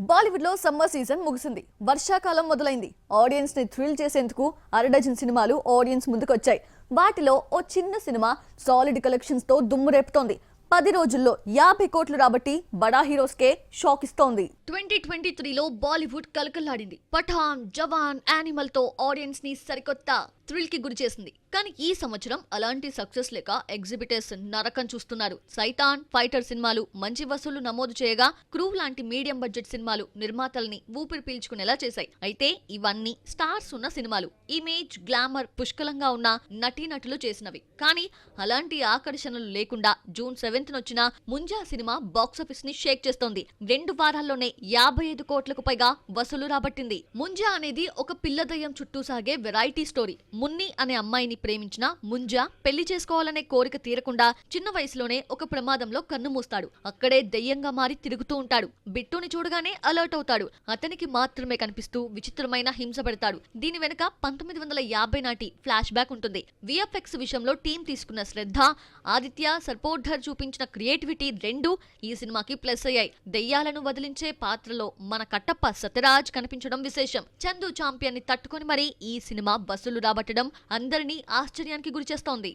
బాలీవుడ్ లో summer season ముగిసింది. వర్షాకాలం మొదలైంది. ఆడియన్స్ ని థ్రిల్ చేసేందుకు అరడజన్ సినిమాలు ఆడియన్స్ ముందుకొచ్చాయి. వాటిలో ఓ చిన్న సినిమా సాలిడ్ కలెక్షన్స్ తో దుమ్ము రేపుతోంది. 10 రోజుల్లో 50 కోట్లు రాబట్టి బడా హీరోస్కే షాక్ ఇస్తోంది. 2023లో బాలీవుడ్ కలకల్లాడింది. పఠాన్, జవాన్, యానిమల్ తో ఆడియన్స్ ని సరికొత్త థ్రిల్ కి గురి చేసింది. కానీ ఈ సంవత్సరం అలాంటి సక్సెస్ లేక ఎగ్జిబిటర్స్ నరకం చూస్తున్నారు. సైతాన్, ఫైటర్ సినిమాలు మంచి వసూలు నమోదు చేయగా క్రూ లాంటి మీడియం బడ్జెట్ సినిమాలు నిర్మాతల్ని ఊపిరి పీల్చుకునేలా చేశాయి. అయితే ఇవన్నీ స్టార్స్ ఉన్న సినిమాలు. ఇమేజ్, గ్లామర్ పుష్కలంగా ఉన్న నటీనటులు చేసినవి. కానీ అలాంటి ఆకర్షణలు లేకుండా జూన్ 7th వచ్చిన ముంజా సినిమా బాక్సాఫీస్ ని షేక్ చేస్తోంది. 2 వారాల్లోనే 55 కోట్లకు పైగా వసూలు రాబట్టింది. ముంజా అనేది ఒక పిల్ల దయ్యం చుట్టూ సాగే వెరైటీ స్టోరీ. మున్ని అనే అమ్మాయిని ప్రేమించిన ముంజా పెళ్లి చేసుకోవాలనే కోరిక తీరకుండా చిన్న వయసులోనే ఒక ప్రమాదంలో కన్ను మూస్తాడు. అక్కడే దెయ్యంగా మారి తిరుగుతూ ఉంటాడు. బిట్టుని చూడగానే అలర్ట్ అవుతాడు. అతనికి మాత్రమే కనిపిస్తూ విచిత్రమైన హింస పెడతాడు. దీని వెనుక 1950 నాటి ఫ్లాష్ బ్యాక్ ఉంటుంది. విఎఫ్ఎక్స్ విషయంలో టీం తీసుకున్న శ్రద్ధ, ఆదిత్య సర్పోర్ధర్ చూపించిన క్రియేటివిటీ రెండూ ఈ సినిమాకి ప్లస్ అయ్యాయి. దెయ్యాలను వదిలించే పాత్రలో మన కట్టప్ప సత్యరాజ్ కనిపించడం విశేషం. చందు ఛాంపియన్ ని తట్టుకొని మరీ ఈ సినిమా వసూలు రాబట్టడం అందరినీ ఆశ్చర్యానికి గురిచేస్తోంది.